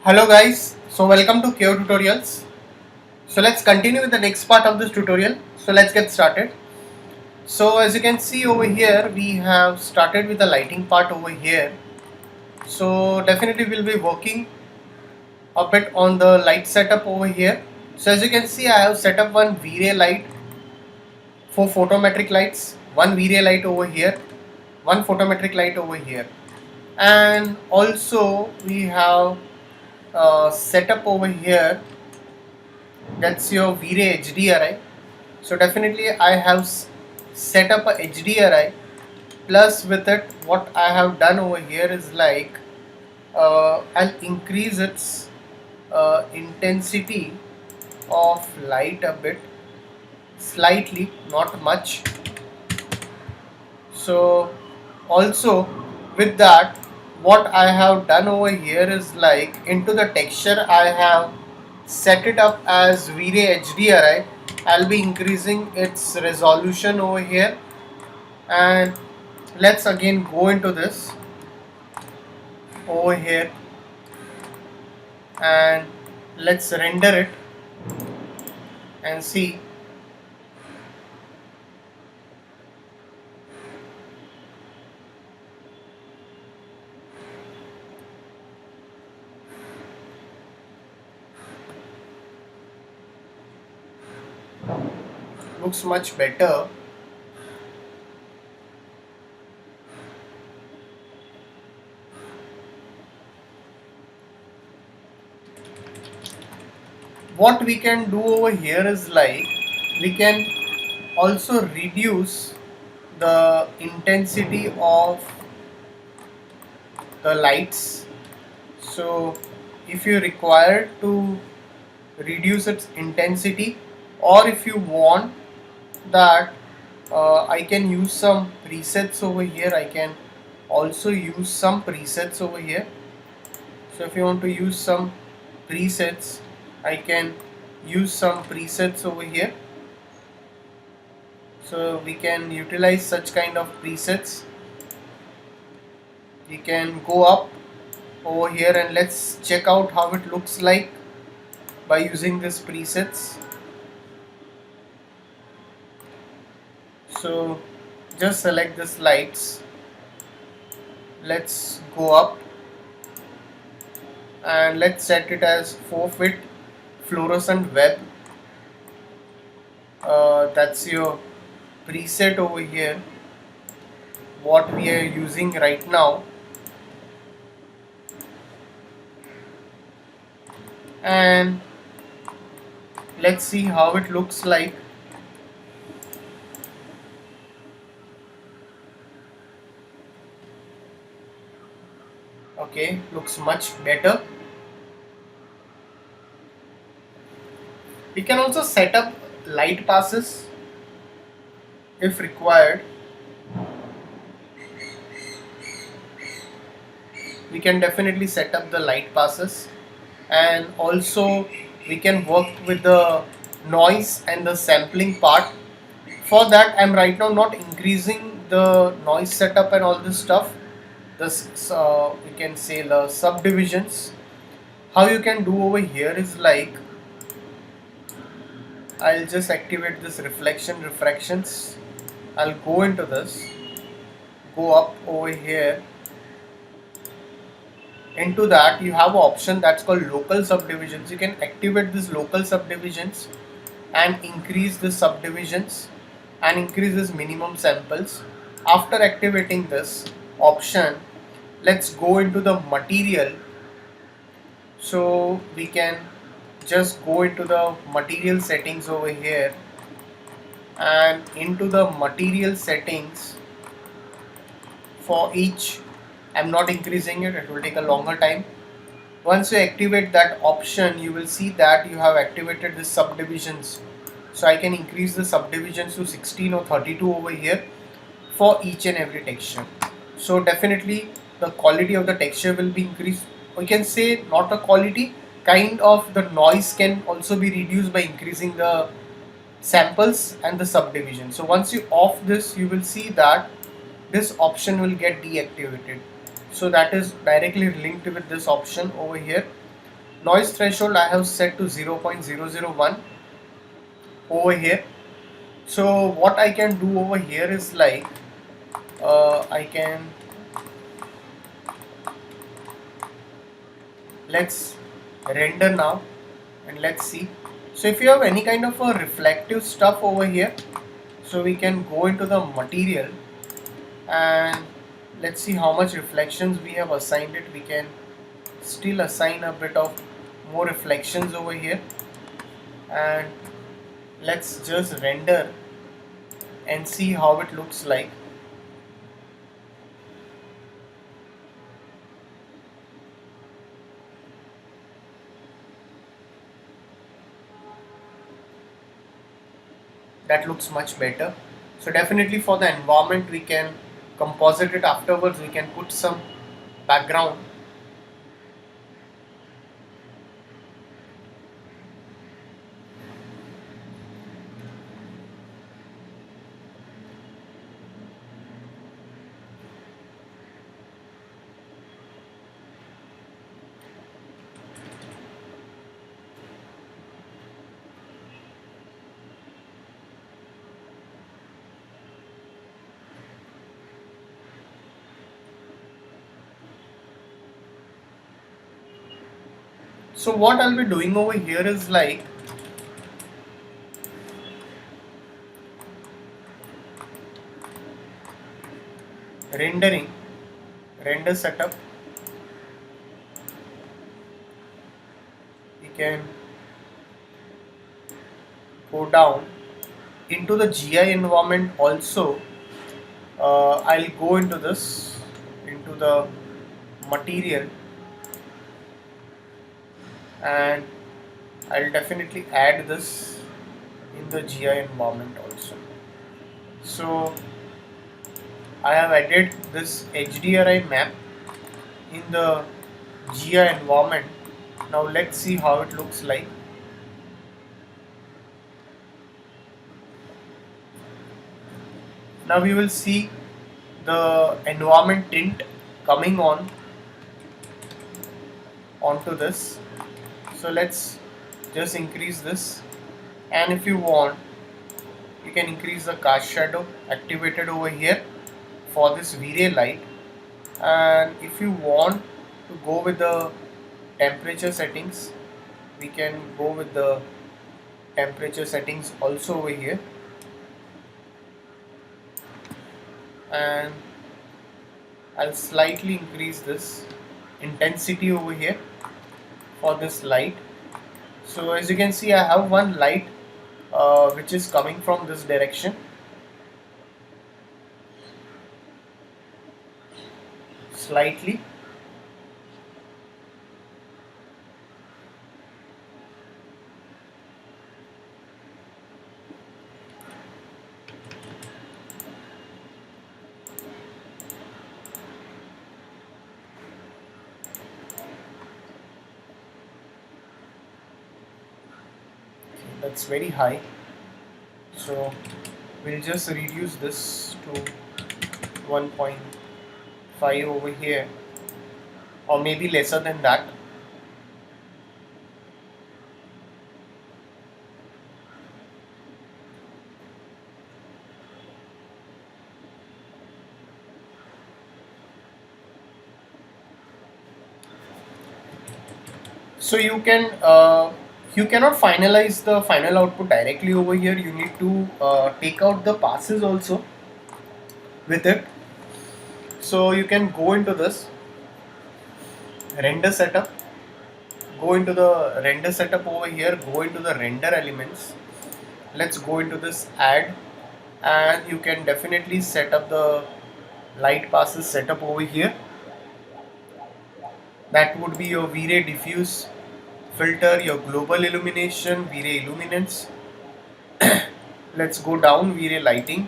Hello guys, so welcome to KO Tutorials. So let's continue with the next part of this tutorial. So let's get started. So as you can see over here, we have started with the lighting part over here. So definitely we'll be working a bit on the light setup over here. So as you can see, I have set up one V-ray light for photometric lights, one V-ray light over here, one photometric light over here, and also we have set up over here, that's your V-ray HDRI. So definitely I have set up a HDRI, plus with it what I have done over here is like I'll increase its intensity of light a bit, slightly, not much. So also with that, what I have done over here is like into the texture I have set it up as V-ray HDRI. I'll be increasing its resolution over here, and let's again go into this over here and let's render it and see. Looks much better. What we can do over here is like we can also reduce the intensity of the lights. So if you require to reduce its intensity, or if you want that I can use some presets over here, I can also use some presets over here. So if you want to use some presets, I can use some presets over here. So we can utilize such kind of presets. We can go up over here and let's check out how it looks like by using this presets. So just select this lights, let's go up and let's set it as 4-bit fluorescent web. That's your preset over here, what we are using right now. And let's see how it looks like. Okay, looks much better. We can also set up light passes if required. We can definitely set up the light passes, and also we can work with the noise and the sampling part. For that, I'm right now not increasing the noise setup and all this stuff. This we can say the subdivisions. How you can do over here is like I'll just activate this refractions. I'll go into this, go up over here. Into that you have an option that's called local subdivisions. You can activate these local subdivisions and increase the subdivisions and increase this minimum samples. After activating this option, let's go into the material. So we can just go into the material settings over here, and into the material settings for each, I'm not increasing it, it will take a longer time. Once you activate that option, you will see that you have activated the subdivisions. So I can increase the subdivisions to 16 or 32 over here for each and every texture. So definitely the quality of the texture will be increased. We can say not a quality, kind of the noise can also be reduced by increasing the samples and the subdivision. So once you off this, you will see that this option will get deactivated. So that is directly linked with this option over here. Noise threshold I have set to 0.001 over here. So what I can do over here is like I can, let's render now and let's see. So if you have any kind of a reflective stuff over here, so we can go into the material and let's see how much reflections we have assigned it. We can still assign a bit of more reflections over here, and let's just render and see how it looks like. That looks much better. So definitely for the environment we can composite it afterwards. We can put some background. So what I'll be doing over here is like rendering, render setup. We can go down into the GI environment also. I'll go into this, into the material, and I'll definitely add this in the GI environment also. So I have added this HDRI map in the GI environment. Now let's see how it looks like. Now we will see the environment tint coming onto this. So let's just increase this, and if you want you can increase the cast shadow activated over here for this V-Ray light, and if you want to go with the temperature settings, we can go with the temperature settings also over here, and I'll slightly increase this intensity over here for this light. So as you can see, I have one light which is coming from this direction. Slightly. That's very high, so we'll just reduce this to 1.5 over here, or maybe lesser than that. So you cannot finalize the final output directly over here. You need to take out the passes also with it. So you can go into this render setup, go into the render setup over here, go into the render elements. Let's go into this add, and you can definitely set up the light passes setup over here. That would be your V-Ray diffuse filter, your global illumination, V-Ray illuminance. Let's go down, V-Ray lighting,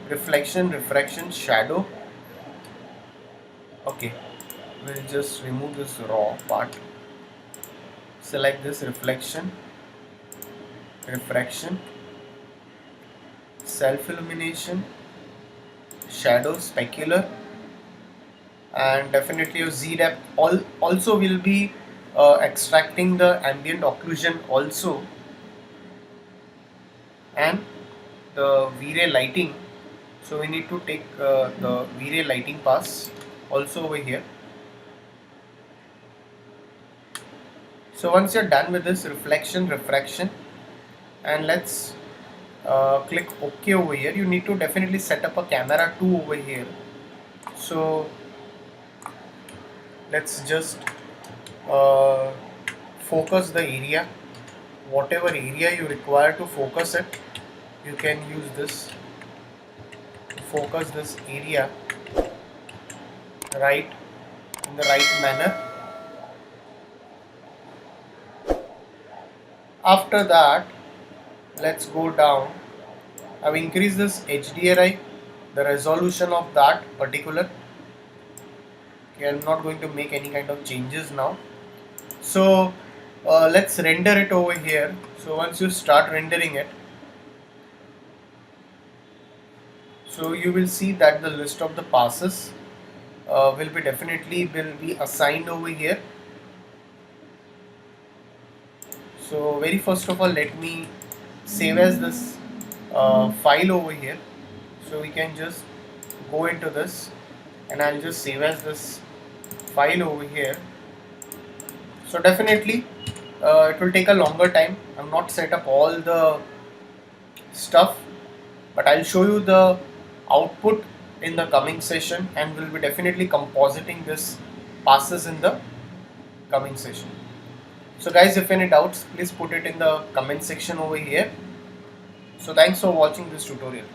reflection, refraction, shadow. Okay, we'll just remove this raw part. Select this reflection, refraction, self illumination, shadow, specular, and definitely your Z depth also will be extracting the ambient occlusion also, and the V-ray lighting. So we need to take the V-ray lighting pass also over here. So once you're done with this reflection, refraction, and let's click OK over here. You need to definitely set up a camera 2 over here. So let's just focus the area, whatever area you require to focus it, you can use this to focus this area right in the right manner. After that, let's go down. I've increased this HDRI, the resolution of that particular. Okay, I'm not going to make any kind of changes now. So let's render it over here. So once you start rendering it, so you will see that the list of the passes will be assigned over here. So very first of all, let me save as this file over here. So we can just go into this, and I'll just save as this file over here. So definitely it will take a longer time. I've not set up all the stuff, but I'll show you the output in the coming session, and we'll be definitely compositing this passes in the coming session. So guys, if any doubts, please put it in the comment section over here. So thanks for watching this tutorial.